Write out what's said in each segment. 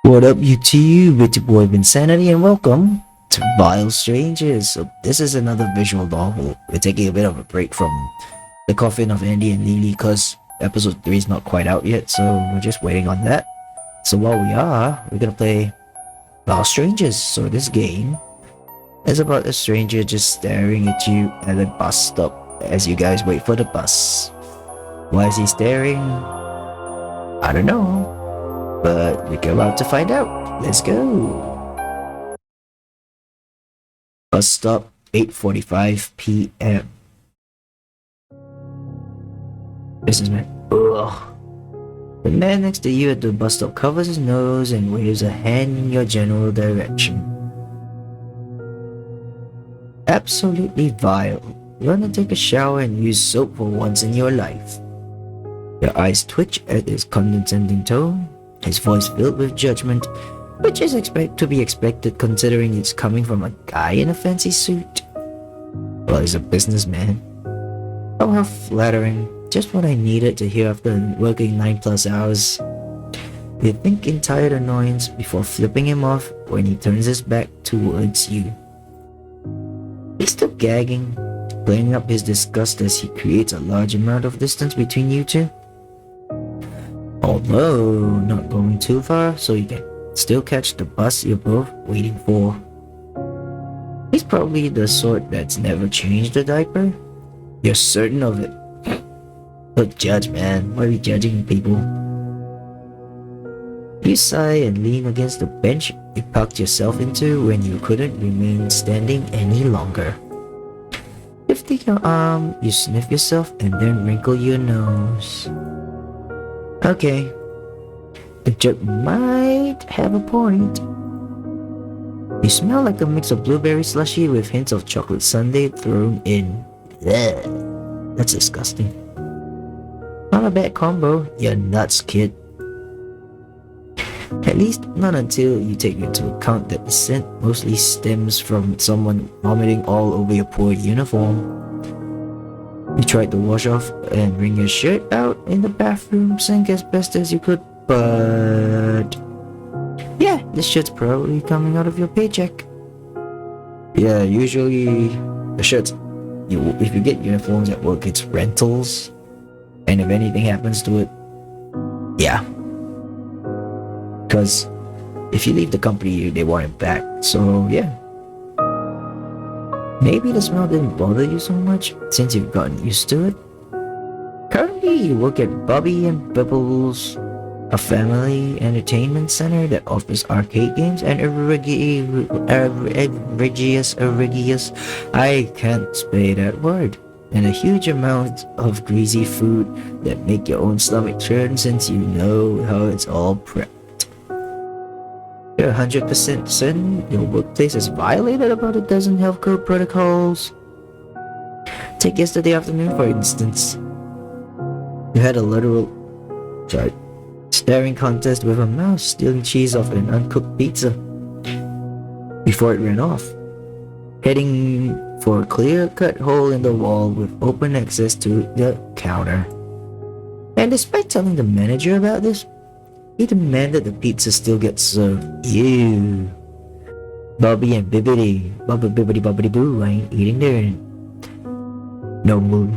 What up, YouTube? It's your boy Vinsanity, and welcome to Vile Strangers. So this is another visual novel. We're taking a bit of a break from the coffin of Andy and Lily because episode 3 is not quite out yet, so we're just waiting on that. So while we're gonna play Vile Strangers. So this game is about a stranger just staring at you at a bus stop as you guys wait for the bus. Why is he staring? I don't know. But we're about to find out. Let's go. Bus stop, 8:45 p.m. Businessman. Ugh. The man next to you at the bus stop covers his nose and waves a hand in your general direction. Absolutely vile. Run and take a shower and use soap for once in your life. Your eyes twitch at his condescending tone, his voice filled with judgment, which is to be expected considering it's coming from a guy in a fancy suit. Well, he's a businessman. Oh, how flattering. Just what I needed to hear after working 9+ hours. You think in tired annoyance before flipping him off when he turns his back towards you. He's still gagging, playing up his disgust as he creates a large amount of distance between you two. Although not going too far, so you can still catch the bus you're both waiting for. He's probably the sort that's never changed a diaper. You're certain of it. Don't judge, man. Why are we judging people? You sigh and lean against the bench you packed yourself into when you couldn't remain standing any longer. Lifting your arm, you sniff yourself and then wrinkle your nose. Okay, the jerk might have a point. You smell like a mix of blueberry slushy with hints of chocolate sundae thrown in. Ugh, that's disgusting. Not a bad combo, you're nuts, kid. At least not until you take into account that the scent mostly stems from someone vomiting all over your poor uniform. You tried to wash off and wring your shirt out in the bathroom sink as best as you could, but yeah, this shirt's probably coming out of your paycheck. Yeah, usually the shirts, if you get uniforms at work, it's rentals, and if anything happens to it, yeah. Because if you leave the company, they want it back, so yeah. Maybe the smell didn't bother you so much since you've gotten used to it. Currently, you work at Bobby and Bibbles, a family entertainment center that offers arcade games and I can't say that word, and a huge amount of greasy food that make your own stomach churn since you know how it's all prepped. You're 100% certain your workplace has violated about a dozen health code protocols. Take yesterday afternoon, for instance. You had a literal staring contest with a mouse stealing cheese off an uncooked pizza before it ran off, heading for a clear-cut hole in the wall with open access to the counter. And despite telling the manager about this, he demanded the pizza still get served. Ew. Bobby and Bibbidi Boo ain't eating there. No mood.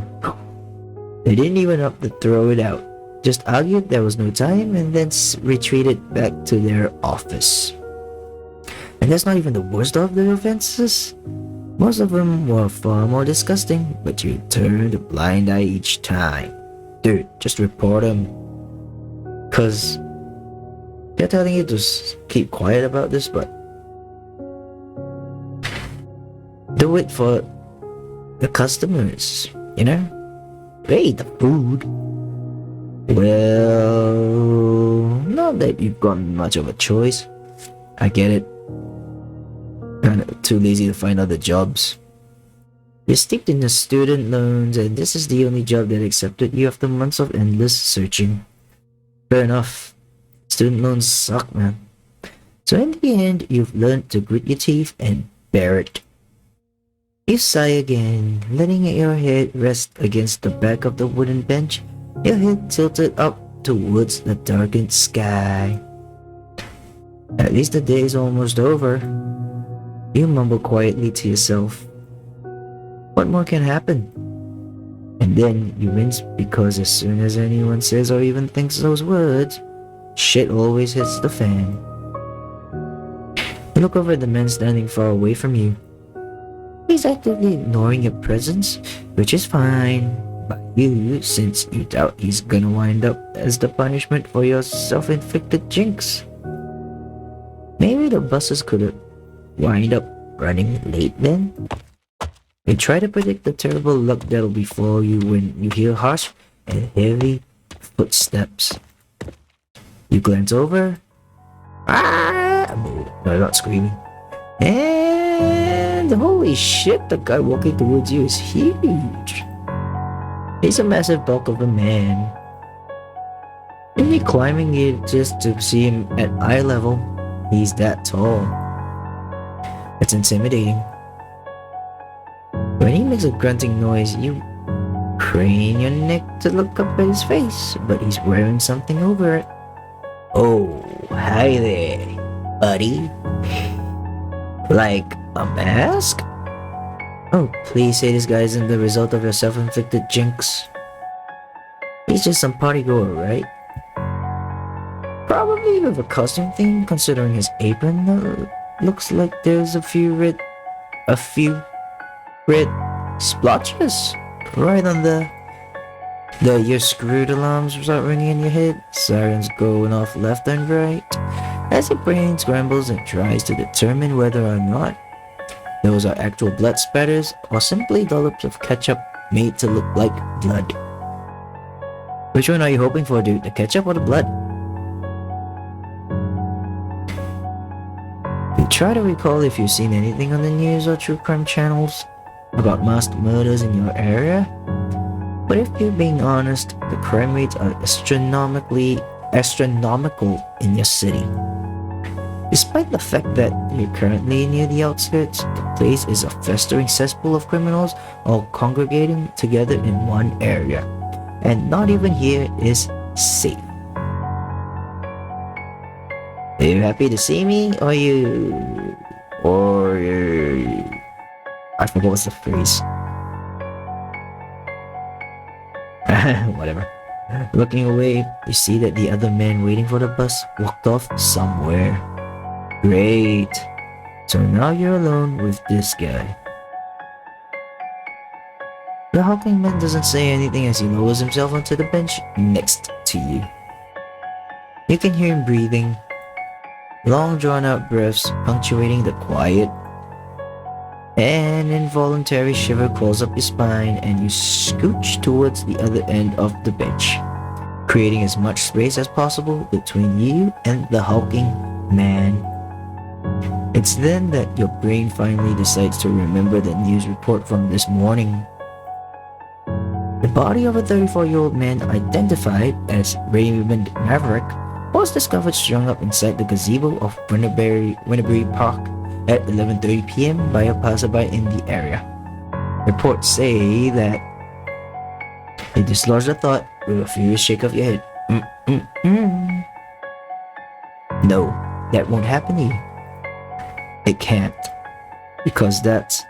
They didn't even up to throw it out. Just argued there was no time and then retreated back to their office. And that's not even the worst of the offenses. Most of them were far more disgusting, but you turned a blind eye each time. Dude, just report them. Cause they're telling you to keep quiet about this, but do it for the customers, you know? They eat the food. Well, not that you've got much of a choice. I get it. Kinda too lazy to find other jobs. You're steeped in the student loans, and this is the only job that accepted you after months of endless searching. Fair enough. Student loans suck, man. So in the end, you've learned to grit your teeth and bear it. You sigh again, letting your head rest against the back of the wooden bench, your head tilted up towards the darkened sky. At least the day is almost over. You mumble quietly to yourself. What more can happen? And then you wince because as soon as anyone says or even thinks those words, shit always hits the fan. You look over at the man standing far away from you. He's actively ignoring your presence, which is fine by you since you doubt he's gonna wind up as the punishment for your self-inflicted jinx. Maybe the buses could wind up running late then? You try to predict the terrible luck that'll befall you when you hear harsh and heavy footsteps. You glance over. Ah! No, not screaming. And holy shit, the guy walking towards you is huge. He's a massive bulk of a man. Maybe climbing it just to see him at eye level. He's that tall. It's intimidating. When he makes a grunting noise, you crane your neck to look up at his face, but he's wearing something over it. Oh, hi there, buddy. Like a mask? Oh, please say this guy isn't the result of your self-inflicted jinx. He's just some partygoer, right? Probably with a costume theme, considering his apron. Looks like there's a few red splotches right on the your screwed alarms start ringing in your head. Sirens going off left and right as your brain scrambles and tries to determine whether or not those are actual blood spatters or simply dollops of ketchup made to look like blood. Which one are you hoping for, dude? The ketchup or the blood? You try to recall if you've seen anything on the news or true crime channels about mass murders in your area. But if you're being honest, the crime rates are astronomical in your city. Despite the fact that you're currently near the outskirts, the place is a festering cesspool of criminals all congregating together in one area. And not even here is safe. Are you happy to see me? I forgot what's the phrase. Whatever. Looking away, you see that the other man waiting for the bus walked off somewhere. Great. So now you're alone with this guy. The hulking man doesn't say anything as he lowers himself onto the bench next to you. You can hear him breathing, long drawn-out breaths punctuating the quiet. An involuntary shiver crawls up your spine and you scooch towards the other end of the bench, creating as much space as possible between you and the hulking man. It's then that your brain finally decides to remember the news report from this morning. The body of a 34-year-old man identified as Raymond Maverick was discovered strung up inside the gazebo of Winterberry Park at 11:30 p.m. by a passerby in the area. Reports say that he dislodged a thought with a furious shake of your head. No, that won't happen to you. It can't. Because that's...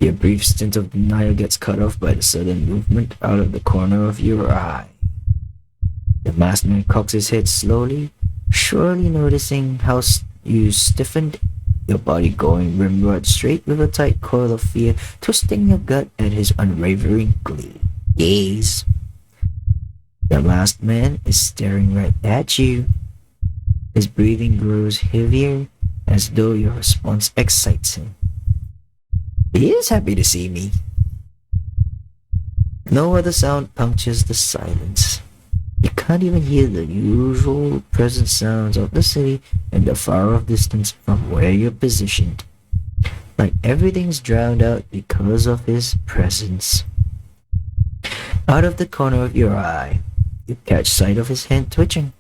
Your brief stint of denial gets cut off by the sudden movement out of the corner of your eye. The masked man cocks his head slowly, surely noticing how you stiffened, your body going rimrod straight with a tight coil of fear twisting your gut at his unwavering gaze. The masked man is staring right at you. His breathing grows heavier as though your response excites him. He is happy to see me. No other sound punctures the silence. You can't even hear the usual present sounds of the city in the far-off distance from where you're positioned. Like everything's drowned out because of his presence. Out of the corner of your eye, you catch sight of his hand twitching.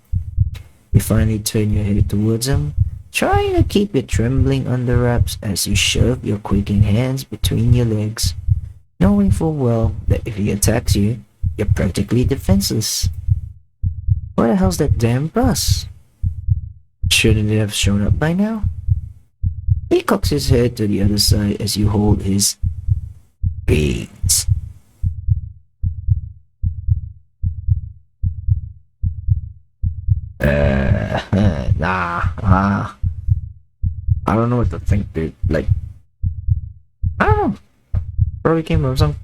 You finally turn your head towards him, trying to keep it trembling under wraps as you shove your quaking hands between your legs, knowing full well that if he attacks you, you're practically defenseless. Where the hell's that damn bus? Shouldn't it have shown up by now? He cocks his head to the other side as you hold his gaze. I don't know what to think, dude. Like, I don't know. Probably came from some,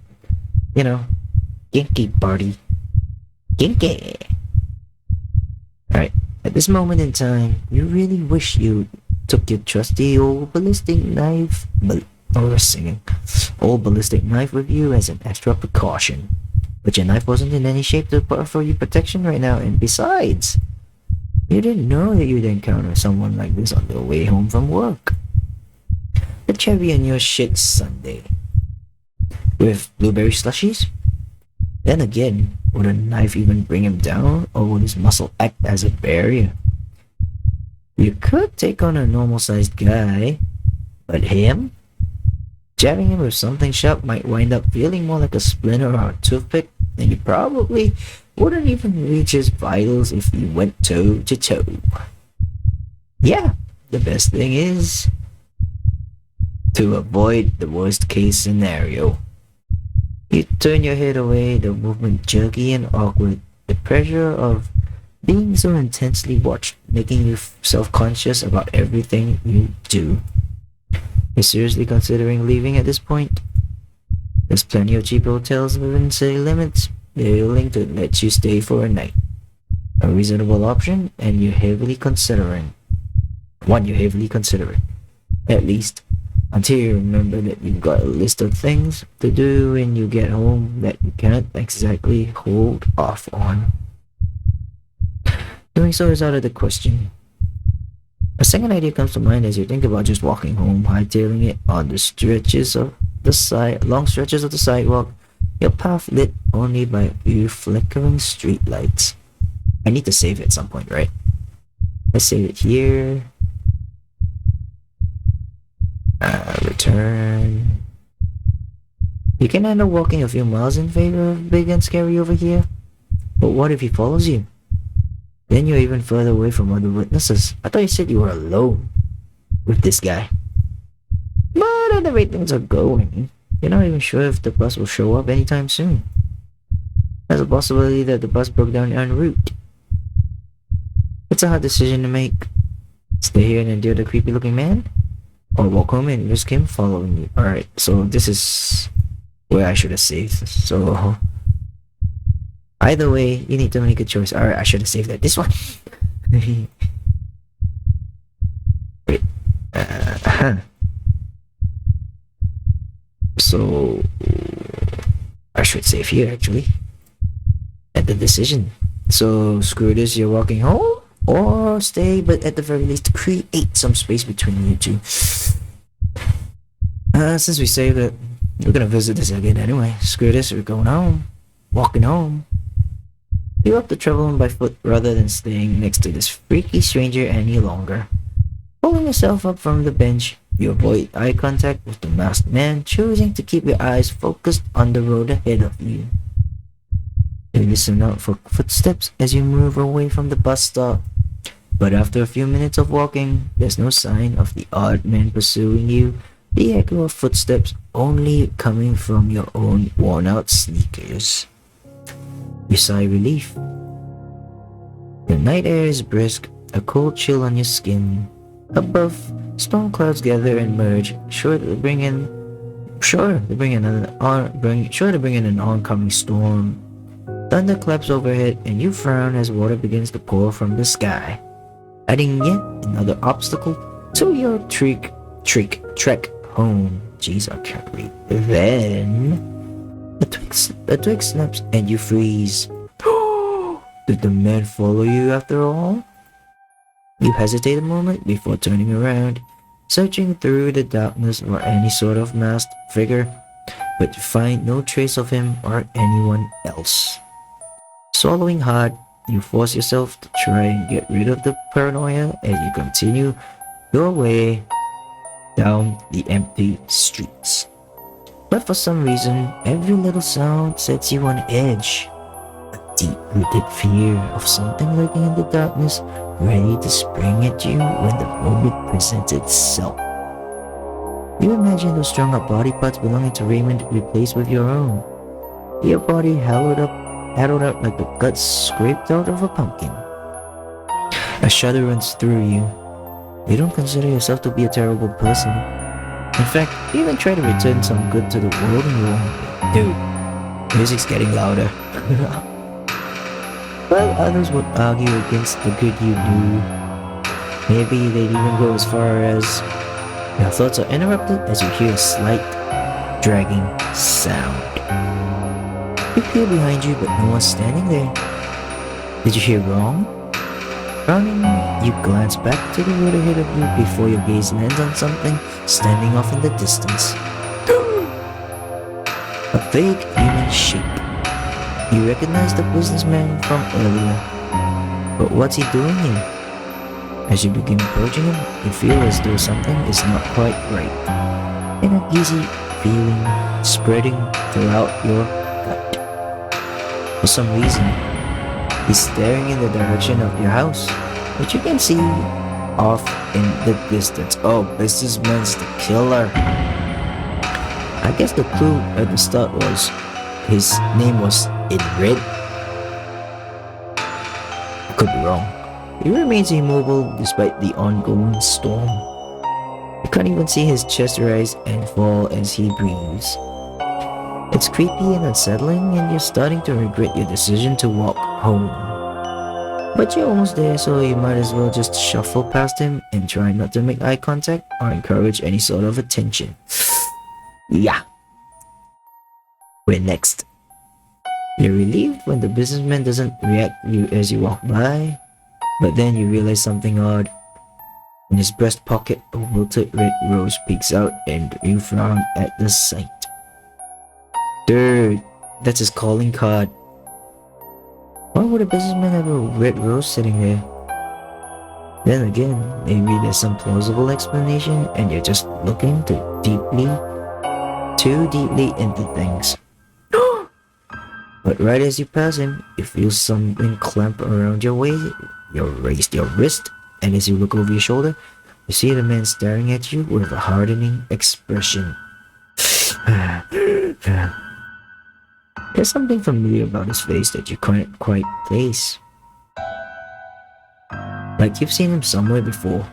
kinky party. Kinky. Alright, at this moment in time, you really wish you took your trusty old ballistic knife, old ballistic knife with you as an extra precaution. But your knife wasn't in any shape to offer you protection right now, and besides, you didn't know that you'd encounter someone like this on the way home from work. The cherry on your shit sundae. With blueberry slushies? Then again, would a knife even bring him down, or would his muscle act as a barrier? You could take on a normal-sized guy, but him? Jabbing him with something sharp might wind up feeling more like a splinter or a toothpick, and you probably wouldn't even reach his vitals if you went toe to toe. Yeah, the best thing is to avoid the worst case scenario. You turn your head away, the movement jerky and awkward, the pressure of being so intensely watched, making you self-conscious about everything you do. You're seriously considering leaving at this point? There's plenty of cheap hotels within city limits. They're willing to let you stay for a night. A reasonable option, and you're heavily considering. At least, until you remember that you've got a list of things to do when you get home that you can't exactly hold off on. Doing so is out of the question. A second idea comes to mind as you think about just walking home, hightailing it on the long stretches of the sidewalk, your path lit only by a few flickering streetlights. I need to save it at some point, right? Let's save it here. Return. You can end up walking a few miles in favor of big and scary over here. But what if he follows you? Then you're even further away from other witnesses. I thought you said you were alone with this guy. But at the rate things are going, you're not even sure if the bus will show up anytime soon. There's a possibility that the bus broke down en route. It's a hard decision to make. Stay here and endure the creepy looking man? Or walk home and risk him following you. Alright, so this is where I should have saved. So either way, you need to make a choice. Alright, I should have saved that. This one. Wait. So I should save here actually. At the decision. So screw this, you're walking home? Or stay, but at the very least create some space between you two. Since we saved it, we're gonna visit this again anyway. Screw this, we're going home. Walking home. You opt to travel by foot rather than staying next to this freaky stranger any longer. Pulling yourself up from the bench, you avoid eye contact with the masked man, choosing to keep your eyes focused on the road ahead of you. You listen out for footsteps as you move away from the bus stop. But after a few minutes of walking, there's no sign of the odd man pursuing you, the echo of footsteps only coming from your own worn-out sneakers. You sigh relief. The night air is brisk, a cold chill on your skin. Above, storm clouds gather and merge, sure to bring in an oncoming storm. Thunder claps overhead, and you frown as water begins to pour from the sky, adding yet another obstacle to your trek home. Jeez, I can't read. Then a twig snaps and you freeze. Did the man follow you after all? You hesitate a moment before turning around, searching through the darkness for any sort of masked figure, but you find no trace of him or anyone else. Swallowing hard, you force yourself to try and get rid of the paranoia as you continue your way down the empty streets. But for some reason, every little sound sets you on edge. A deep-rooted fear of something lurking in the darkness, ready to spring at you when the moment presents itself. You imagine those strung-up body parts belonging to Raymond replaced with your own. Your body hollowed out like the guts scraped out of a pumpkin. A shudder runs through you. You don't consider yourself to be a terrible person. In fact, you even try to return some good to the world in your own way. Dude, music's getting louder. Well, others would argue against the good you do. Maybe they'd even go as far as your thoughts are interrupted as you hear a slight, dragging sound. You peer behind you, but no one's standing there. Did you hear wrong? Frowning, you glance back to the road ahead of you before your gaze lands on something standing off in the distance. A vague human shape. You recognize the businessman from earlier. But what's he doing here? As you begin approaching him, you feel as though something is not quite right. An uneasy feeling spreading throughout your gut. For some reason, he's staring in the direction of your house, which you can see off in the distance. Oh, businessman's the killer. I guess the clue at the start was his name was in red. I could be wrong. He remains immobile despite the ongoing storm. You can't even see his chest rise and fall as he breathes. It's creepy and unsettling, and you're starting to regret your decision to walk home. But you're almost there, so you might as well just shuffle past him and try not to make eye contact or encourage any sort of attention. Yeah. We're next. You're relieved when the businessman doesn't react to you as you walk by, but then you realize something odd. In his breast pocket, a wilted red rose peeks out and you frown at the sight. Dude, that's his calling card. Why would a businessman have a red rose sitting there? Then again, maybe there's some plausible explanation and you're just looking too deeply into things. But right as you pass him, you feel something clamp around your waist, your wrist, and as you look over your shoulder, you see the man staring at you with a hardening expression. There's something familiar about his face that you can't quite place. Like you've seen him somewhere before.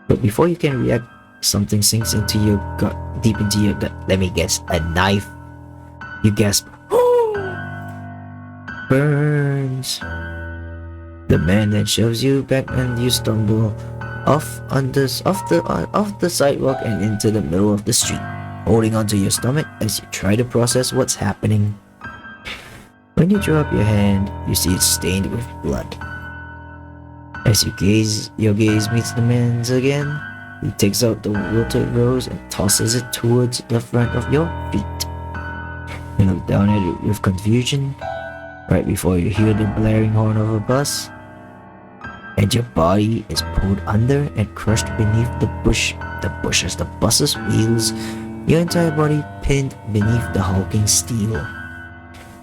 But before you can react, something sinks into your gut, deep into your gut. Let me guess, a knife. You gasp. Burns. The man then shoves you back and you stumble off the sidewalk and into the middle of the street, holding onto your stomach as you try to process what's happening. When you draw up your hand, you see it stained with blood. As your gaze meets the man's again, he takes out the wilted rose and tosses it towards the front of your feet. You look down at it with confusion, right before you hear the blaring horn of a bus, and your body is pulled under and crushed beneath the bus's wheels, your entire body pinned beneath the hulking steel.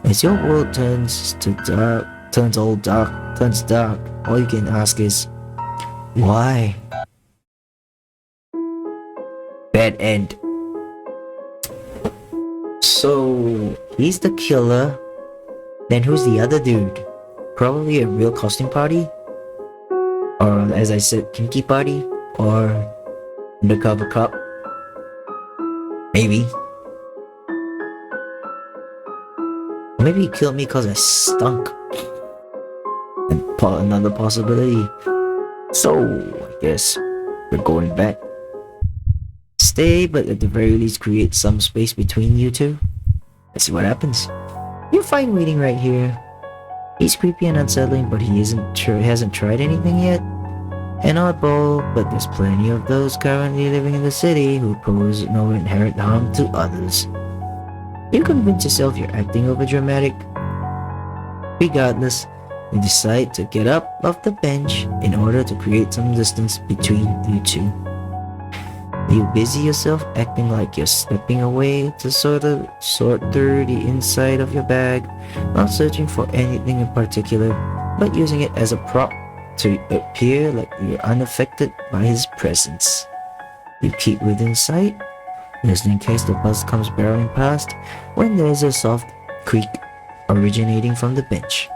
As your world turns dark, all you can ask is, why? Bad end. So, he's the killer. Then who's the other dude? Probably a real costume party? Or, as I said, kinky party? Or undercover cop? Maybe. Maybe he killed me because I stunk. And another possibility. So, I guess we're going back. Stay, but at the very least create some space between you two. Let's see what happens. You're fine waiting right here. He's creepy and unsettling, but he hasn't tried anything yet. An oddball, but there's plenty of those currently living in the city who pose no inherent harm to others. You convince yourself you're acting overdramatic. Regardless, you decide to get up off the bench in order to create some distance between you two. You busy yourself acting like you're stepping away to sort through the inside of your bag, not searching for anything in particular, but using it as a prop to appear like you're unaffected by his presence. You keep within sight, just in case the bus comes barreling past, when there's a soft creak originating from the bench.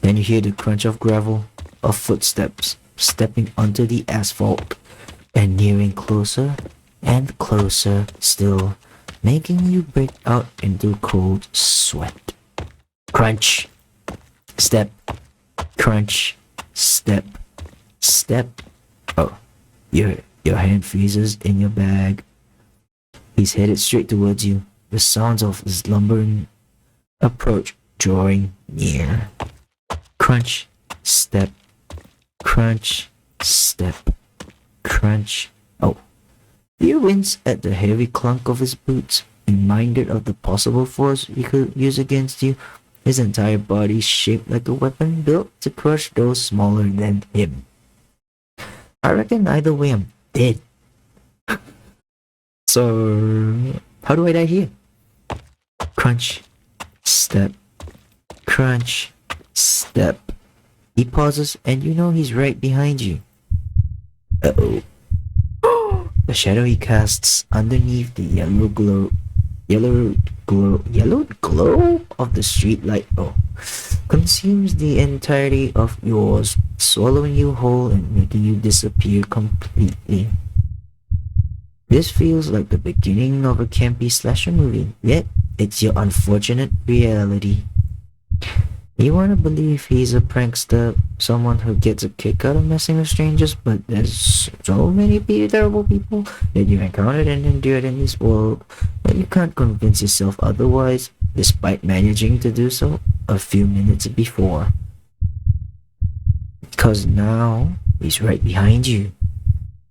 Then you hear the crunch of gravel, of footsteps stepping onto the asphalt, and nearing closer and closer still, making you break out into cold sweat. Crunch, step, crunch, step, step. Oh, your hand freezes in your bag. He's headed straight towards you, the sounds of his lumbering approach drawing near. Crunch, step, crunch, step, crunch. Oh, you wince at the heavy clunk of his boots, reminded of the possible force he could use against you. His entire body shaped like a weapon built to crush those smaller than him. I reckon either way I'm dead. So, how do I die here? Crunch, step, crunch, step. He pauses and you know he's right behind you. Uh-oh. The shadow he casts underneath the yellowed glow of the street light consumes the entirety of yours, swallowing you whole and making you disappear completely. This feels like the beginning of a campy slasher movie, yet it's your unfortunate reality. You want to believe he's a prankster, someone who gets a kick out of messing with strangers, but there's so many terrible people that you encountered and endured in this world that you can't convince yourself otherwise, despite managing to do so a few minutes before. Because now he's right behind you,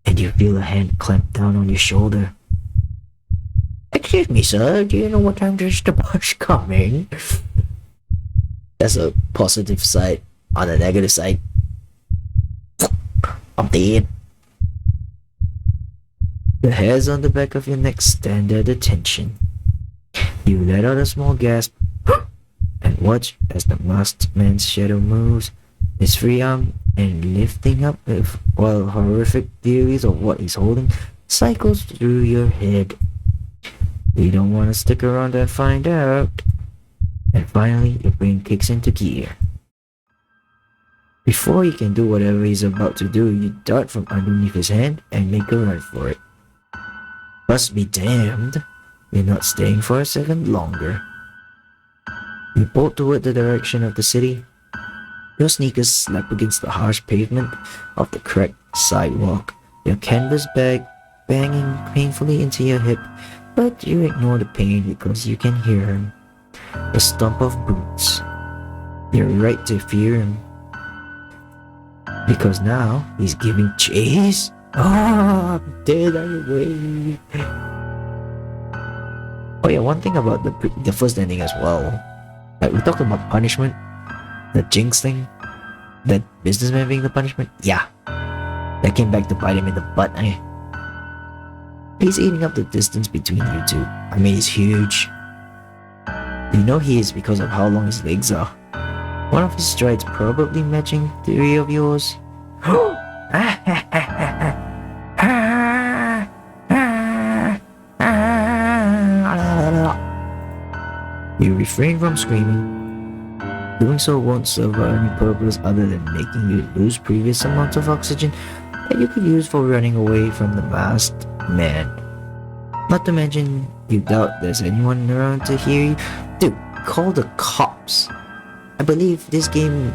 and you feel a hand clamp down on your shoulder. Excuse me, sir, do you know what time there's the bus coming? That's a positive side. On the negative side, I'm dead. The hairs on the back of your neck stand at attention. You let out a small gasp and watch as the masked man's shadow moves, his free arm and lifting up while horrific theories of what he's holding cycles through your head. You don't want to stick around and find out. And finally, your brain kicks into gear. Before he can do whatever he's about to do, you dart from underneath his hand and make a run for it. Must be damned, you're not staying for a second longer. You bolt toward the direction of the city. Your sneakers slap against the harsh pavement of the cracked sidewalk, your canvas bag banging painfully into your hip, but you ignore the pain because you can hear him. The stomp of boots. You're right to fear him, because now he's giving chase. I'm dead anyway. Oh yeah, one thing about the first ending as well. Like we talked about punishment, the jinx thing, that businessman being the punishment. Yeah, that came back to bite him in the butt. He's eating up the distance between you two. I mean, he's huge. You know he is because of how long his legs are. One of his strides probably matching three of yours. You refrain from screaming. Doing so won't serve any purpose other than making you lose previous amounts of oxygen that you could use for running away from the masked man. Not to mention, you doubt there's anyone around to hear you. Dude, call the cops. I believe this game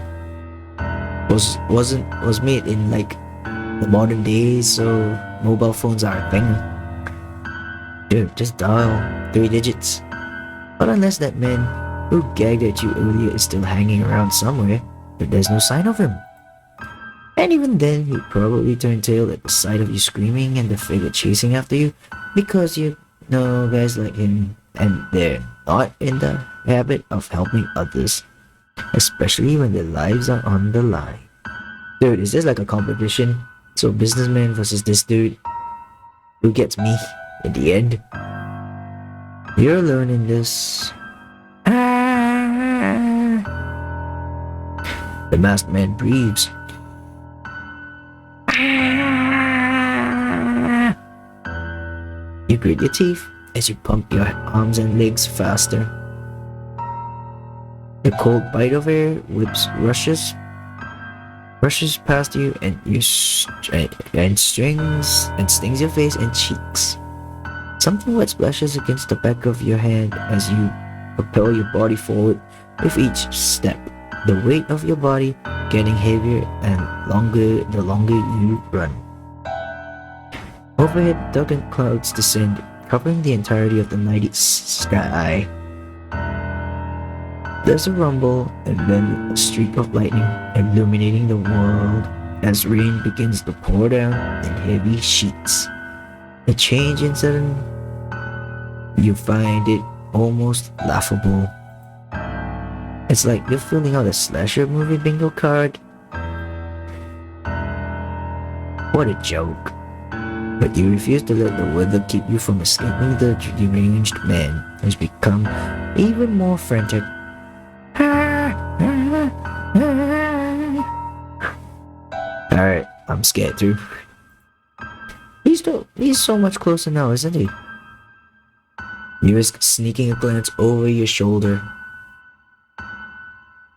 was made in like the modern days, so mobile phones are a thing. Dude, just dial 3 digits. But unless that man who gagged at you earlier is still hanging around somewhere, but there's no sign of him. And even then, he'd probably turn tail at the sight of you screaming and the figure chasing after you, because you know guys like him and they're not in the habit of helping others, especially when their lives are on the line. Dude, is this like a competition? So businessman versus this dude? who gets me in the end. You're learning this. The masked man breathes. You grit your teeth as you pump your arms and legs faster. The cold bite of air rushes past you and stings your face and cheeks. Something wet splashes against the back of your hand as you propel your body forward with each step. The weight of your body getting heavier and the longer you run. Overhead, dark clouds descend, covering the entirety of the night sky. There's a rumble and then a streak of lightning illuminating the world as rain begins to pour down in heavy sheets. A change in sudden, you find it almost laughable. It's like you're filling out a slasher movie bingo card. What a joke. But you refuse to let the weather keep you from escaping the deranged man who's become even more frantic. Alright, I'm scared through. He's so much closer now, isn't he? You risk sneaking a glance over your shoulder.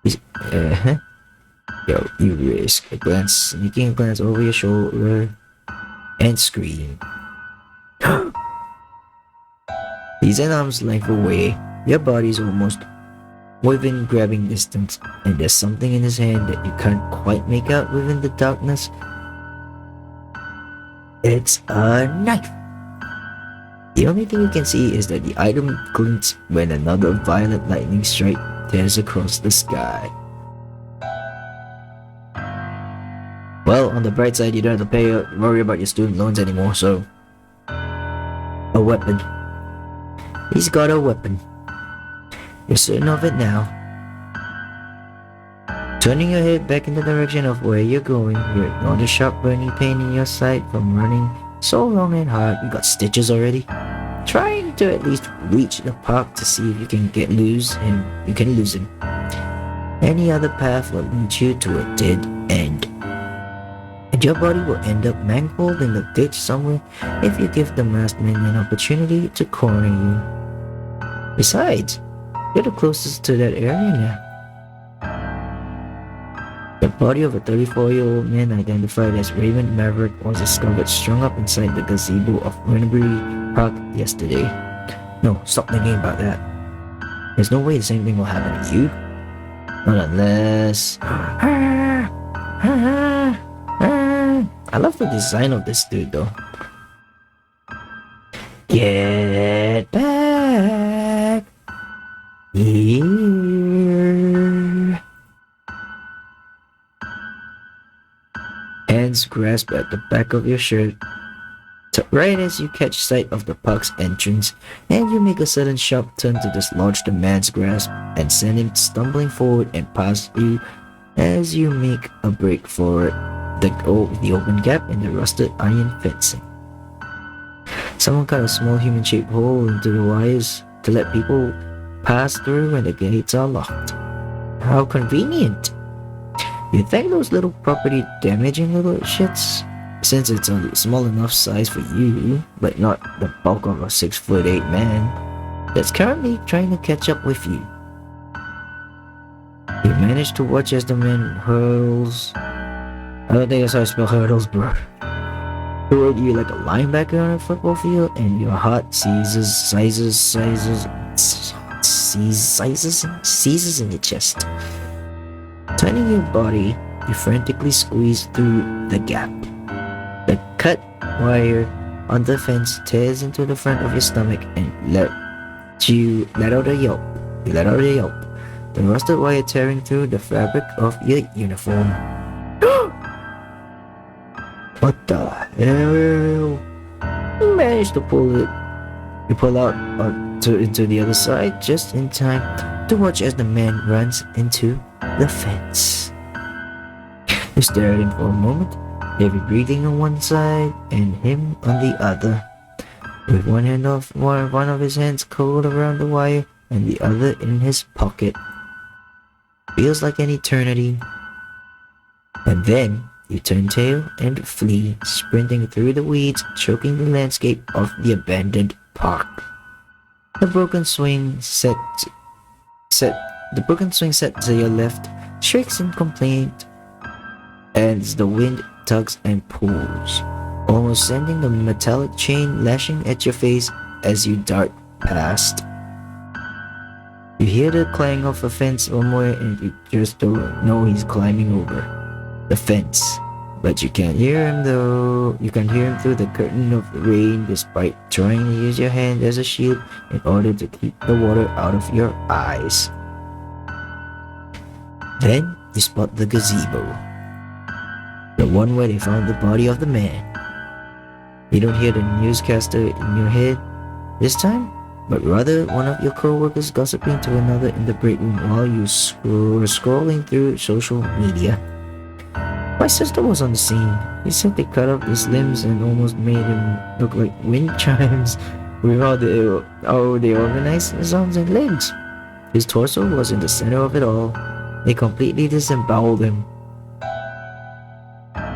You risk sneaking a glance over your shoulder and scream. He's an arm's length away. Your body's almost within grabbing distance, and there's something in his hand that you can't quite make out within the darkness. It's a knife. The only thing you can see is that the item glints when another violent lightning strike tears across the sky. Well, on the bright side, you don't have to worry about your student loans anymore, so... A weapon. He's got a weapon. You're certain of it now. Turning your head back in the direction of where you're going, you ignore the sharp burning pain in your sight from running so long and hard you got stitches already. Trying to at least reach the park to see if you can lose him. Any other path will lead you to a dead end. And your body will end up mangled in the ditch somewhere if you give the masked man an opportunity to corner you. Besides, you're the closest to that area now. The body of a 34-year-old man identified as Raymond Maverick was discovered strung up inside the gazebo of Renbury Park yesterday. No, stop thinking about that. There's no way the same thing will happen to you. Not unless... I love the design of this dude though. Get back here. Hands grasp at the back of your shirt right as you catch sight of the park's entrance, and you make a sudden sharp turn to dislodge the man's grasp and send him stumbling forward and past you as you make a break for the open gap in the rusted iron fencing. Someone cut a small human-shaped hole into the wires to let people pass through when the gates are locked. How convenient! You think those little property damaging little shits? Since it's a small enough size for you, but not the bulk of a 6'8" man that's currently trying to catch up with you. You manage to watch as the man hurls. I don't think that's how I spell hurdles, bro. Toward you like a linebacker on a football field, and your heart seizes in your chest. Turning your body, you frantically squeeze through the gap. The cut wire on the fence tears into the front of your stomach and let out a yelp. You let out a yelp. The rusted wire tearing through the fabric of your uniform. What the hell? You managed to pull it. You pull out into the other side just in time to watch as the man runs into the fence. You stare at him for a moment, heavy breathing on one side and him on the other. with one of his hands coiled around the wire and the other in his pocket. Feels like an eternity. And then you turn tail and flee, sprinting through the weeds, choking the landscape of the abandoned park. The broken swing set to your left shrieks in complaint as the wind tugs and pulls, almost sending the metallic chain lashing at your face as you dart past. You hear the clang of a fence somewhere and you just don't know he's climbing over the fence. But you can't hear him though. You can hear him through the curtain of the rain despite trying to use your hand as a shield in order to keep the water out of your eyes. Then you spot the gazebo. The one where they found the body of the man. You don't hear the newscaster in your head this time, but rather one of your co-workers gossiping to another in the break room while you were scrolling through social media. My sister was on the scene. He said they cut off his limbs and almost made him look like wind chimes with how they organized his arms and legs. His torso was in the center of it all. They completely disemboweled him.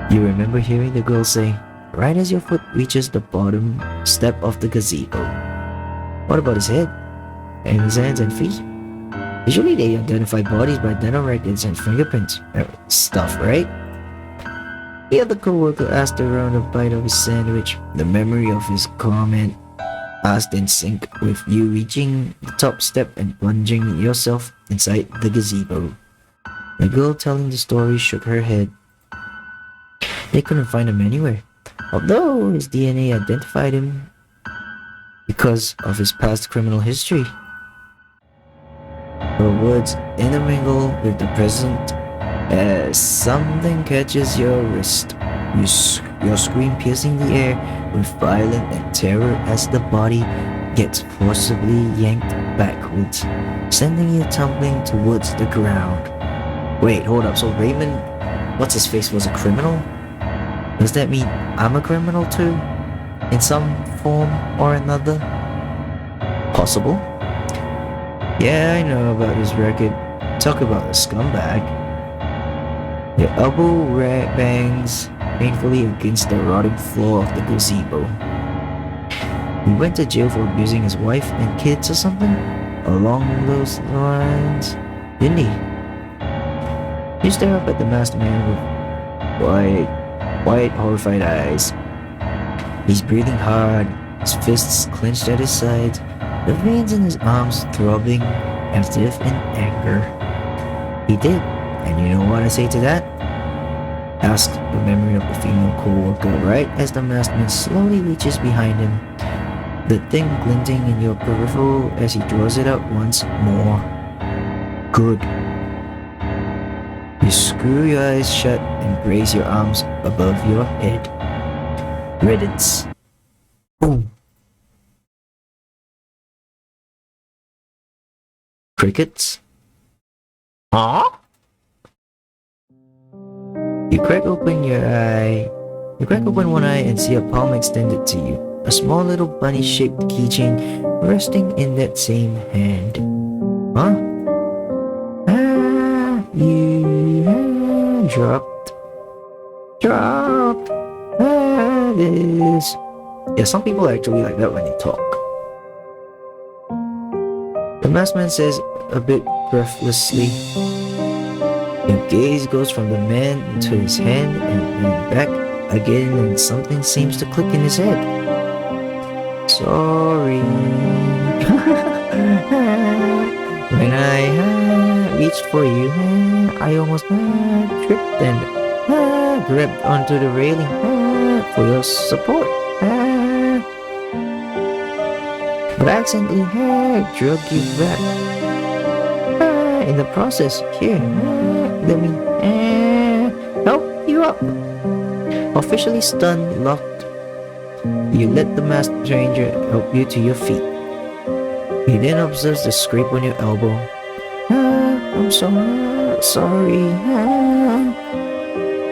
You remember hearing the girl say, right as your foot reaches the bottom step of the gazebo. What about his head? And his hands and feet? Usually they identify bodies by dental records and fingerprints stuff, right? The other co-worker asked around a bite of his sandwich. The memory of his comment asked in sync with you reaching the top step and plunging yourself inside the gazebo. The girl telling the story shook her head. They couldn't find him anywhere, although his DNA identified him because of his past criminal history. Her words intermingle with the present as something catches your wrist. Your scream piercing the air with violence and terror as the body gets forcibly yanked backwards, sending you tumbling towards the ground. Wait, hold up, so Raymond, what's his face, was a criminal? Does that mean I'm a criminal too? In some form or another? Possible? Yeah, I know about his record. Talk about a scumbag. Your elbow bangs painfully against the rotting floor of the gazebo. He went to jail for abusing his wife and kids or something along those lines, didn't he? You stare up at the masked man with wide, horrified eyes. He's breathing hard, his fists clenched at his sides, the veins in his arms throbbing as if in anger. He did, and you know what I say to that? Asked the memory of the female co-worker right as the masked man slowly reaches behind him, the thing glinting in your peripheral as he draws it out once more. Good. You screw your eyes shut and raise your arms above your head. Riddance. Boom. Crickets? Huh? You crack open one eye and see a palm extended to you. A small little bunny-shaped keychain resting in that same hand. Huh? You dropped. This. Yeah, some people are actually like that when they talk. The masked man says a bit breathlessly. Your gaze goes from the man to his hand and then back again, and something seems to click in his head. Sorry. When I reached for you, I almost tripped and grabbed onto the railing for your support. But I accidentally drug you back. In the process, here, let me help you up. Officially stunned, locked, you let the masked stranger help you to your feet. He then observes the scrape on your elbow. I'm sorry.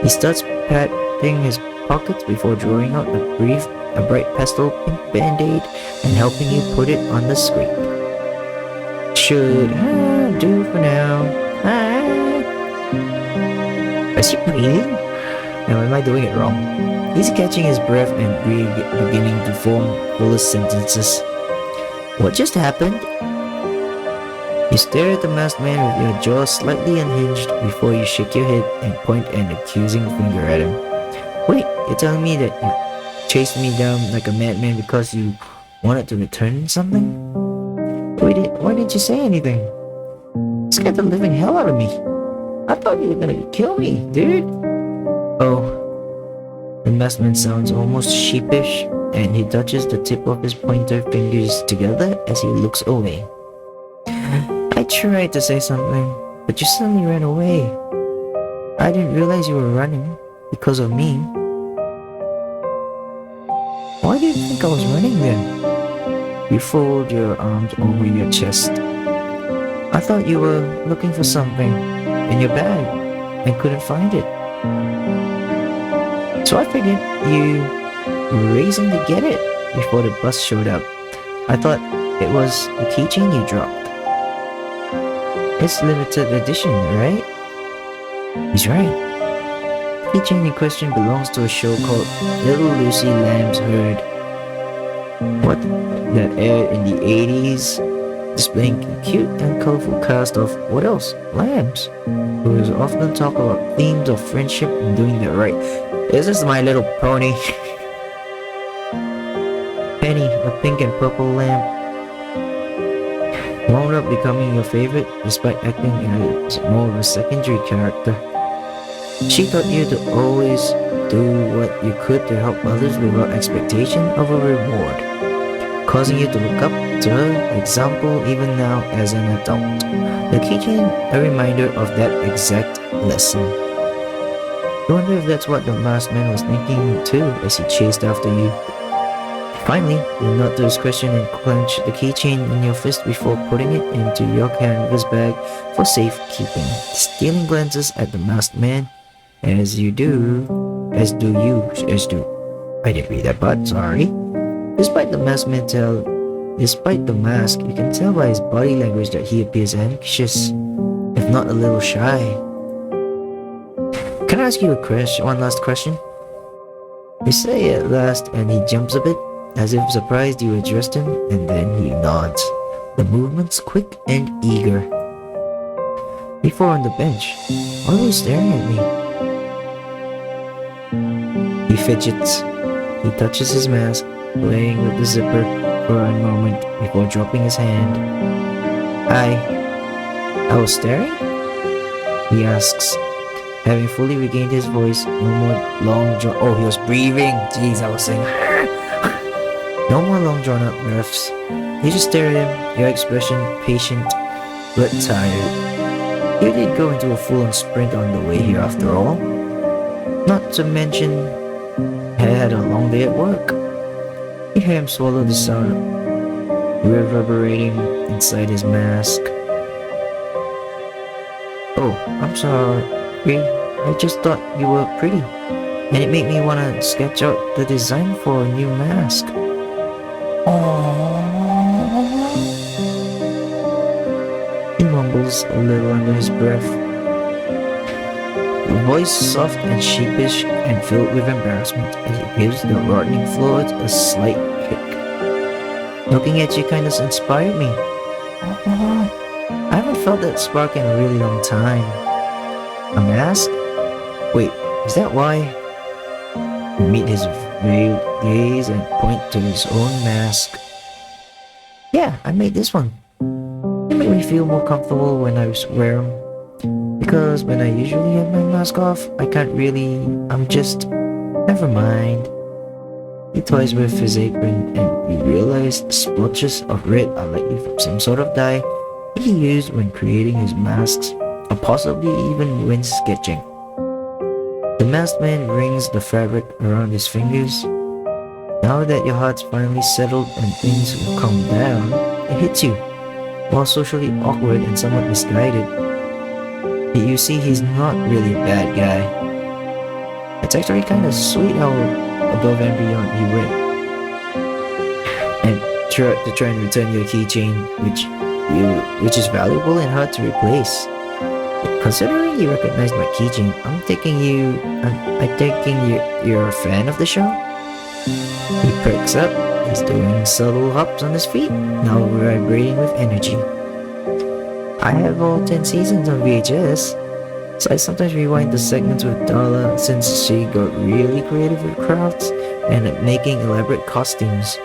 He starts patting his pockets before drawing out a bright pastel pink band-aid and helping you put it on the screen. Should do for now. Is he breathing? Now am I doing it wrong? He's catching his breath and beginning to form fuller sentences. What just happened? You stare at the masked man with your jaw slightly unhinged before you shake your head and point an accusing finger at him. Wait, you're telling me that you chased me down like a madman because you wanted to return something? Why didn't you say anything? You scared the living hell out of me. I thought you were gonna kill me, dude. Oh. The masked man sounds almost sheepish, and he touches the tip of his pointer fingers together as he looks away. I tried to say something, but you suddenly ran away. I didn't realize you were running because of me. Why do you think I was running then? You fold your arms over your chest. I thought you were looking for something in your bag and couldn't find it. So I figured you were racing to get it before the bus showed up. I thought it was a keychain you dropped. It's limited edition, right? He's right. The keychain in question belongs to a show called Little Lucy Lamb's Herd. What? That aired in the 80s, displaying a cute and colorful cast of, what else? Lambs, who is often talk about themes of friendship and doing the right. This is My Little Pony. Penny, a pink and purple lamb, wound up becoming your favorite despite acting as more of a secondary character. She taught you to always do what you could to help others without expectation of a reward, causing you to look up to her example even now as an adult. The keychain, a reminder of that exact lesson. I wonder if that's what the masked man was thinking too as he chased after you. Finally, you nod to his question and clench the keychain in your fist before putting it into your canvas bag for safekeeping, stealing glances at the masked man as do. I didn't read that part, sorry. Despite the mask, you can tell by his body language that he appears anxious, if not a little shy. Can I ask you one last question? You say at last, and he jumps a bit, as if surprised you addressed him, and then he nods, the movements quick and eager. Before on the bench, why are you staring at me? He fidgets. He touches his mask, playing with the zipper for a moment before dropping his hand. I was staring? He asks, having fully regained his voice. No more long drawn. Oh, he was breathing. Jeez, I was saying. No more long drawn out breaths. You just stare at him, your expression patient but tired. You did go into a full-on sprint on the way here after all. Not to mention, I had a long day at work. You hear him swallow the sound reverberating inside his mask. Oh, I'm sorry. I just thought you were pretty, and it made me want to sketch out the design for a new mask. He mumbles a little under his breath, voice soft and sheepish and filled with embarrassment as he gives the rotting floor a slight kick. Looking at you kind of inspired me. I haven't felt that spark in a really long time. A mask? Wait, is that why? You meet his veiled gaze and point to his own mask. Yeah, I made this one. It made me feel more comfortable when I wear them. Because when I usually have my mask off, never mind. He toys with his apron and you realize the splotches of red are likely from some sort of dye he used when creating his masks, or possibly even when sketching. The masked man rings the fabric around his fingers. Now that your heart's finally settled and things have calmed down, it hits you, while socially awkward and somewhat misguided. You see he's not really a bad guy. It's actually kind of sweet how above and beyond you went. And to try and return your keychain, which is valuable and hard to replace. Considering you recognized my keychain, I'm thinking you're a fan of the show? He perks up. He's doing subtle hops on his feet, now vibrating with energy. I have all 10 seasons on VHS, so I sometimes rewind the segments with Dala since she got really creative with crafts and at making elaborate costumes.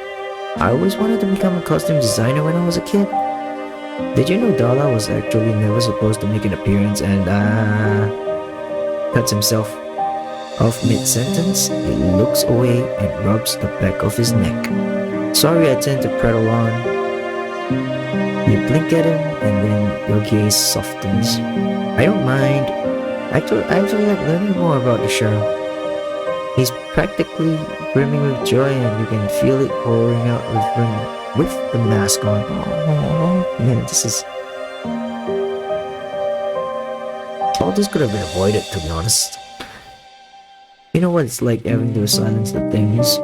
I always wanted to become a costume designer when I was a kid. Did you know Dala was actually never supposed to make an appearance and cuts himself off mid-sentence? He looks away and rubs the back of his neck. Sorry, I tend to prattle on. You blink at him and then your gaze softens. I don't mind. I actually like learning more about the show. He's practically brimming with joy and you can feel it pouring out with the mask on. Oh, man, this is... all this could have been avoided, to be honest. You know what it's like having to silence the things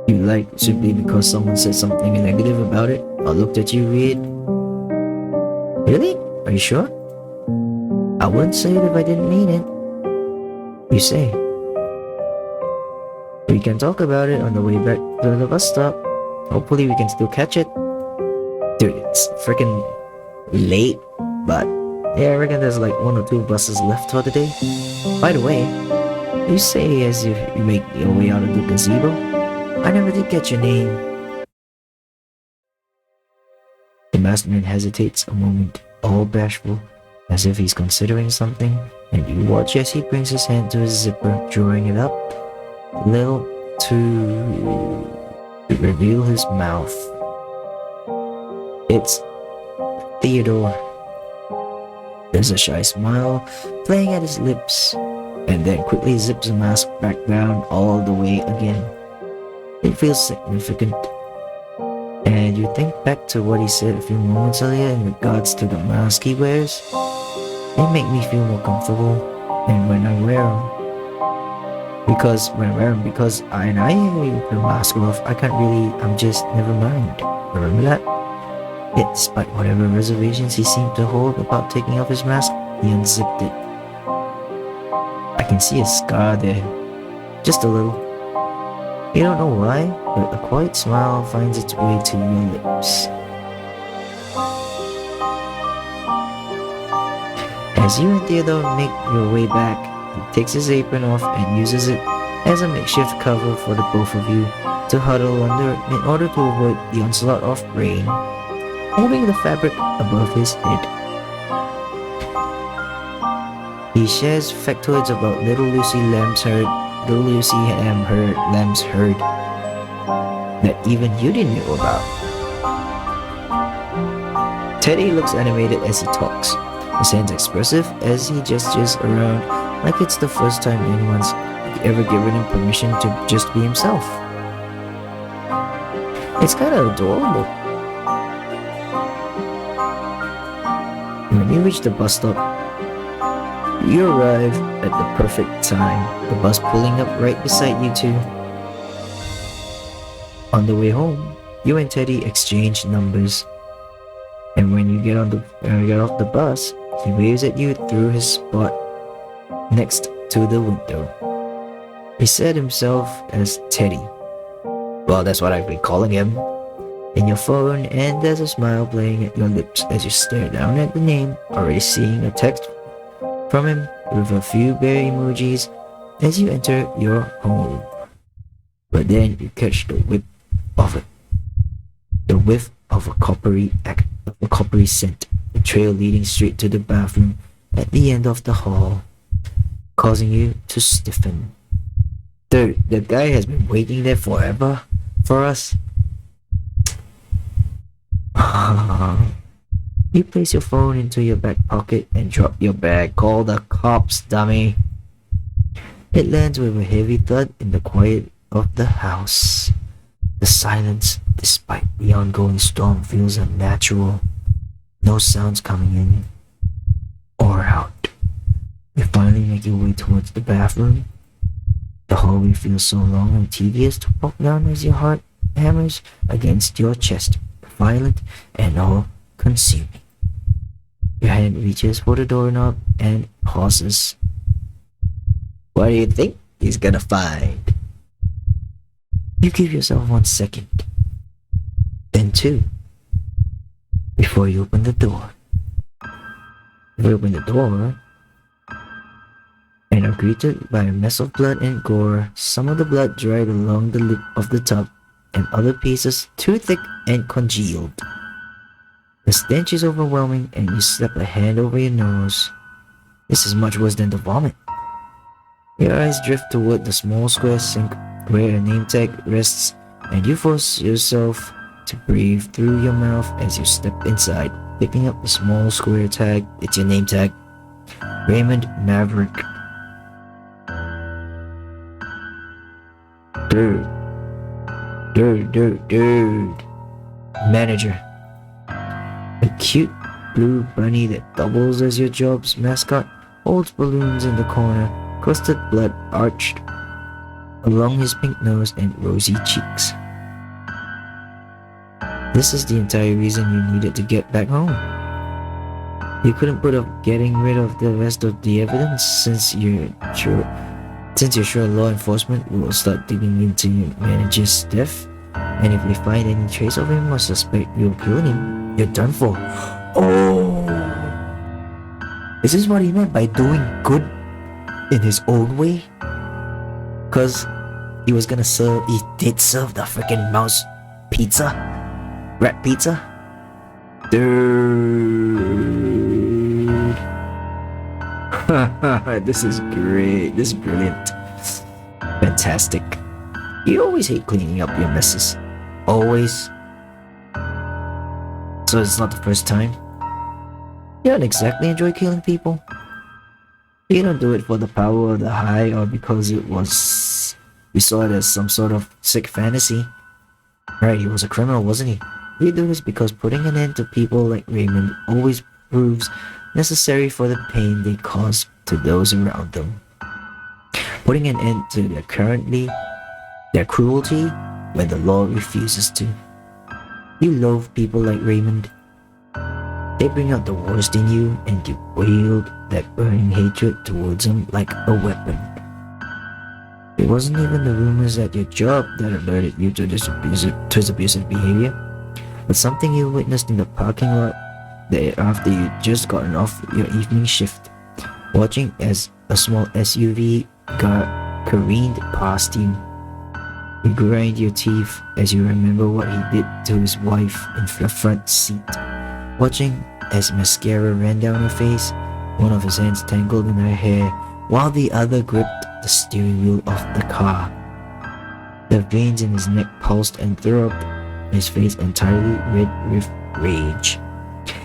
you like simply because someone said something negative about it or looked at you weird? Really? Are you sure? I wouldn't say it if I didn't mean it. You say. We can talk about it on the way back to the bus stop. Hopefully we can still catch it. Dude, it's freaking late, but yeah, I reckon there's like 1 or 2 buses left for the day. By the way, you say as if you make your way out of the gazebo. I never did get your name. The masked man hesitates a moment, all bashful, as if he's considering something, and you watch as he brings his hand to his zipper, drawing it up a little to reveal his mouth. It's Theodore. There's a shy smile playing at his lips, and then quickly zips the mask back down all the way again. It feels significant. And you think back to what he said a few moments earlier in regards to the mask he wears. They make me feel more comfortable and when I wear them. Because I with the mask off, I'm just never mind. Remember that? Yet despite whatever reservations he seemed to hold about taking off his mask, he unzipped it. I can see a scar there. Just a little. You don't know why, but a quiet smile finds its way to your lips. As you and Theodore make your way back, he takes his apron off and uses it as a makeshift cover for the both of you to huddle under in order to avoid the onslaught of rain, moving the fabric above his head. He shares factoids about little Lucy Lamb's herd that even you didn't know about. Teddy looks animated as he talks, his hands expressive as he gestures around like it's the first time anyone's ever given him permission to just be himself. It's kind of adorable. When you reach the bus stop, you arrive at the perfect time, the bus pulling up right beside you two. On the way home, you and Teddy exchange numbers. And when you get off the bus, he waves at you through his spot next to the window. He said himself as Teddy. Well, that's what I've been calling him. In your phone, and there's a smile playing at your lips as you stare down at the name, already seeing a text from him with a few bear emojis as you enter your home. But then you catch the whiff of a coppery scent, a trail leading straight to the bathroom at the end of the hall, causing you to stiffen. Dude, the guy has been waiting there forever for us. You place your phone into your back pocket and drop your bag. Call the cops, dummy. It lands with a heavy thud in the quiet of the house. The silence, despite the ongoing storm, feels unnatural. No sounds coming in or out. You finally make your way towards the bathroom hallway feels so long and tedious to walk down as your heart hammers against your chest, violent and all-consuming. Your hand reaches for the doorknob and pauses. What do you think he's gonna find? You give yourself 1 second, then 2, before you open the door. If you open the door and are greeted by a mess of blood and gore, some of the blood dried along the lip of the tub, and other pieces too thick and congealed. The stench is overwhelming and you slap a hand over your nose. This is much worse than the vomit. Your eyes drift toward the small square sink where a name tag rests, and you force yourself to breathe through your mouth as you step inside, picking up the small square tag. It's your name tag. Raymond Maverick. Dude. Manager. A cute blue bunny that doubles as your job's mascot holds balloons in the corner, crusted blood arched along his pink nose and rosy cheeks. This is the entire reason you needed to get back home. You couldn't put up getting rid of the rest of the evidence since you're sure law enforcement will start digging into your manager's death, and if they find any trace of him or suspect you're killing him, you're done for. Oh! Is this what he meant by doing good in his own way? Cause he did serve the freaking mouse pizza? Rat pizza? Dude. This is great. This is brilliant. Fantastic. You always hate cleaning up your messes. Always. So it's not the first time. You don't exactly enjoy killing people. You don't do it for the power of the high or because you saw it as some sort of sick fantasy. Right, he was a criminal, wasn't he? You do this because putting an end to people like Raymond always proves necessary for the pain they cause to those around them. Putting an end to their cruelty when the law refuses to. You loathe people like Raymond. They bring out the worst in you and you wield that burning hatred towards them like a weapon. It wasn't even the rumors at your job that alerted you to this abusive behavior, but something you witnessed in the parking lot after you'd just gotten off your evening shift, watching as a small SUV careened past you. You grind your teeth as you remember what he did to his wife in the front seat, watching as mascara ran down her face, one of his hands tangled in her hair while the other gripped the steering wheel of the car. The veins in his neck pulsed and throbbed, his face entirely red with rage.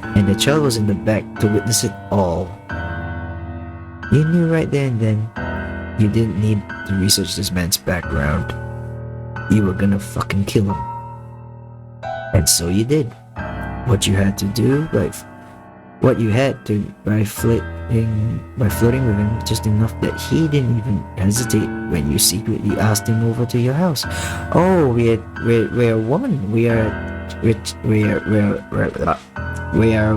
And the child was in the back to witness it all. You knew right there and then you didn't need to research this man's background. You were gonna fucking kill him. And so you did. What you had to do by flirting with him just enough that he didn't even hesitate when you secretly asked him over to your house. Oh, we're a woman. We are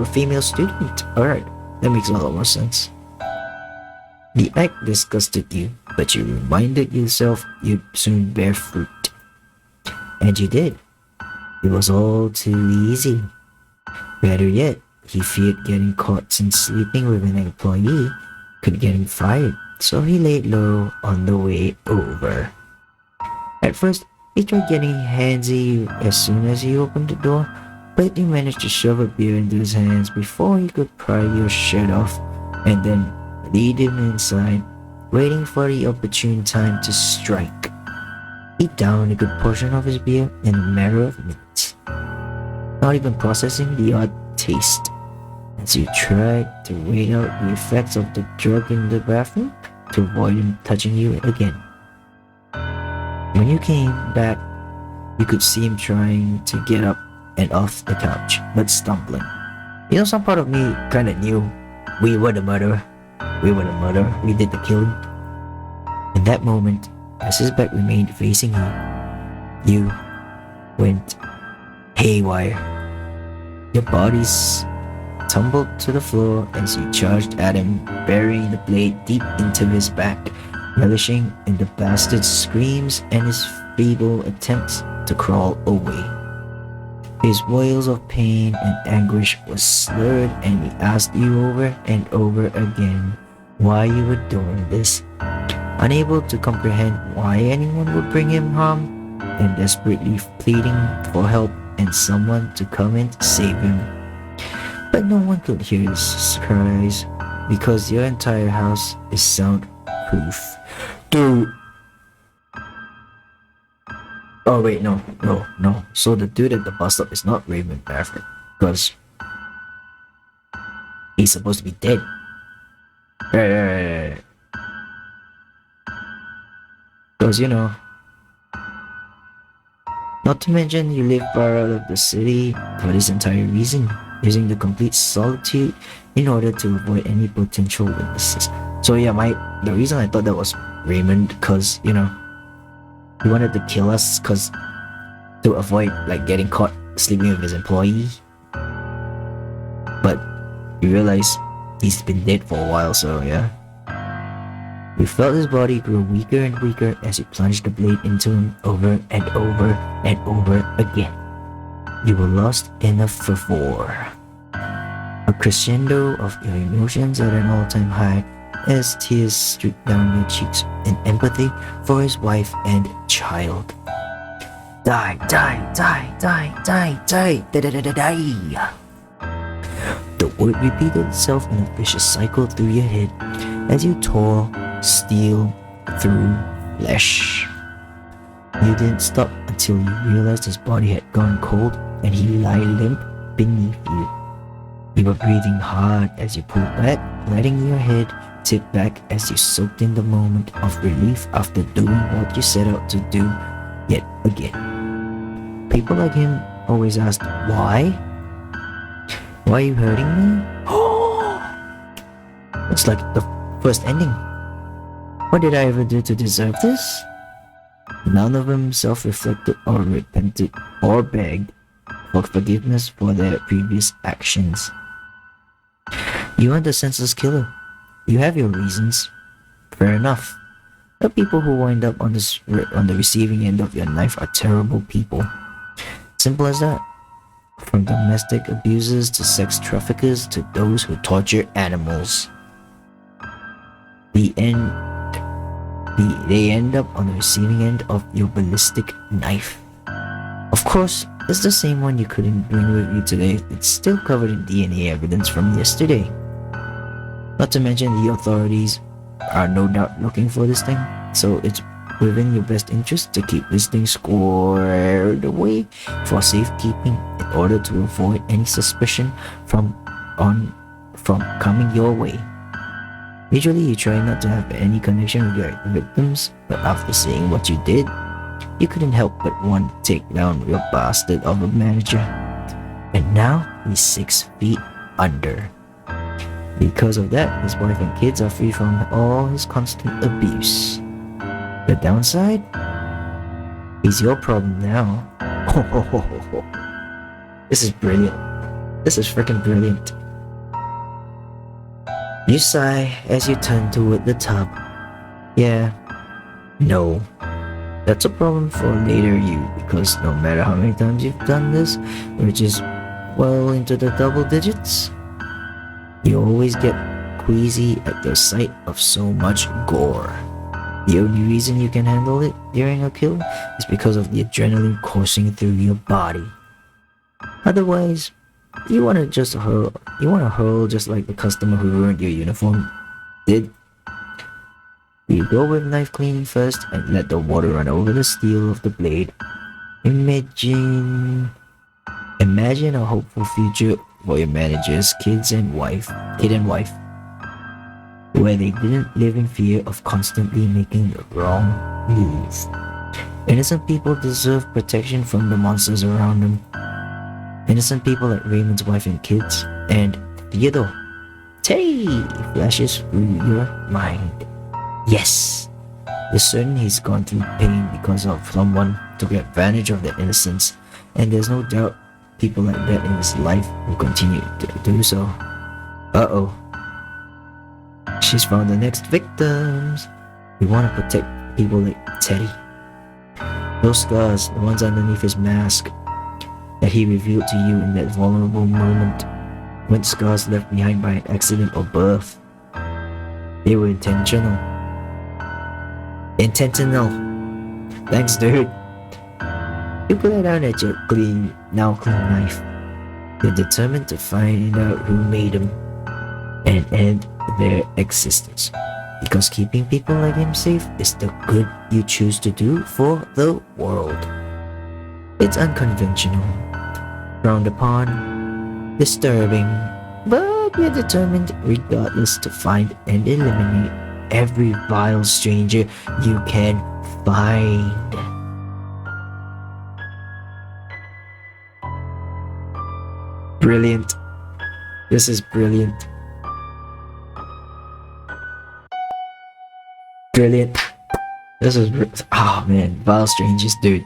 a female student. Alright, that makes a lot more sense. The act disgusted you, but you reminded yourself you'd soon bear fruit. And you did. It was all too easy. Better yet, he feared getting caught since sleeping with an employee could get him fired, so he laid low on the way over. At first, he tried getting handsy as soon as he opened the door, but you managed to shove a beer into his hands before he could pry your shirt off, and then lead him inside, waiting for the opportune time to strike. He downed a good portion of his beer in a matter of minutes, not even processing the odd taste, as you tried to wait out the effects of the drug in the bathroom to avoid him touching you again. When you came back, you could see him trying to get up and off the couch, but stumbling. You know, some part of me kinda knew we were the murderer. We did the killing. In that moment, as his back remained facing you, you went haywire. Your bodies tumbled to the floor as you charged at him, burying the blade deep into his back, relishing in the bastard's screams and his feeble attempts to crawl away. His wails of pain and anguish were slurred, and he asked you over and over again why you were doing this. Unable to comprehend why anyone would bring him harm, and desperately pleading for help and someone to come and save him. But no one could hear his cries because your entire house is soundproof. Dude! Oh wait, no. So the dude at the bus stop is not Raymond Maverick, because he's supposed to be dead. Right. Because, not to mention you live far out of the city for this entire reason, using the complete solitude in order to avoid any potential witnesses. So yeah, the reason I thought that was Raymond, because, he wanted to kill us to avoid getting caught sleeping with his employee. But you realize he's been dead for a while, so yeah. You felt his body grow weaker and weaker as you plunged the blade into him over and over and over again. You were lost in a fervor, a crescendo of your emotions at an all-time high as tears streaked down your cheeks in empathy for his wife and child. Die, the word repeated itself in a vicious cycle through your head as you tore steel through flesh. You didn't stop until you realized his body had gone cold and he lay limp beneath you. You were breathing hard as you pulled back, letting your head tip back as you soaked in the moment of relief after doing what you set out to do yet again. People like him always asked, why? Why are you hurting me? It's like the first ending. What did I ever do to deserve this? None of them self-reflected or repented or begged for forgiveness for their previous actions. You aren't a senseless killer. You have your reasons. Fair enough. The people who wind up on the receiving end of your knife are terrible people. Simple as that. From domestic abusers to sex traffickers to those who torture animals. They end up on the receiving end of your ballistic knife. Of course, it's the same one you couldn't bring with you today. It's still covered in DNA evidence from yesterday. Not to mention the authorities are no doubt looking for this thing, so it's within your best interest to keep this thing squared away for safekeeping in order to avoid any suspicion from coming your way. Usually you try not to have any connection with your victims, but after seeing what you did, you couldn't help but want to take down your bastard of a manager. And now he's 6 feet under. Because of that, his wife and kids are free from all his constant abuse. The downside? He's your problem now. This is brilliant. This is freaking brilliant. You sigh as you turn toward the tub. Yeah. No. That's a problem for later you, because no matter how many times you've done this, which is well into the double digits, you always get queasy at the sight of so much gore. The only reason you can handle it during a kill is because of the adrenaline coursing through your body. Otherwise, you wanna hurl just like the customer who ruined your uniform did. You go with knife cleaning first and let the water run over the steel of the blade. Imagine a hopeful future for your manager's kid and wife, where they didn't live in fear of constantly making the wrong move. Innocent people deserve protection from the monsters around them. Innocent people like Raymond's wife and kids, and Theodore. Teddy flashes through your mind. Yes, is certain he's gone through pain because of someone took advantage of their innocence, and there's no doubt people like that in his life will continue to do so. Uh-oh. She's found the next victims. We want to protect people like Teddy. Those scars, the ones underneath his mask that he revealed to you in that vulnerable moment, weren't scars left behind by an accident or birth. They were intentional. Intentional. Thanks, dude. You put it down at your now clean knife. You're determined to find out who made them and end their existence. Because keeping people like him safe is the good you choose to do for the world. It's unconventional, frowned upon, disturbing, but you're determined regardless to find and eliminate every vile stranger you can find. Brilliant. This is brilliant. Brilliant. This is oh man, vile strangers, dude.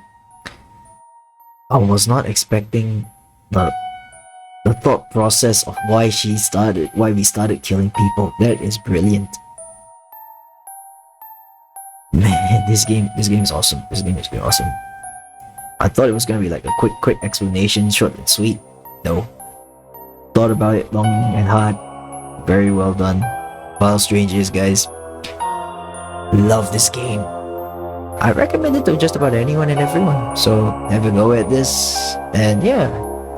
I was not expecting the thought process of why we started killing people. That is brilliant. Man, this game is awesome. This game is awesome. I thought it was gonna be like a quick explanation, short and sweet. No. Thought about it long and hard. Very well done. Vile strangers, guys. Love this game. I recommend it to just about anyone and everyone. So have a go at this, and yeah,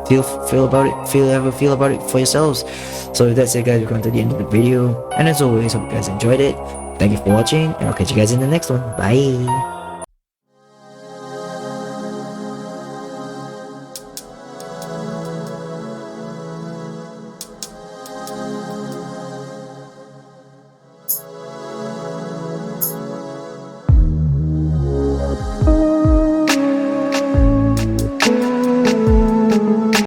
feel about it for yourselves. So with that said, guys, we've come to the end of the video, and as always, hope you guys enjoyed it. Thank you for watching, and I'll catch you guys in the next one. Bye.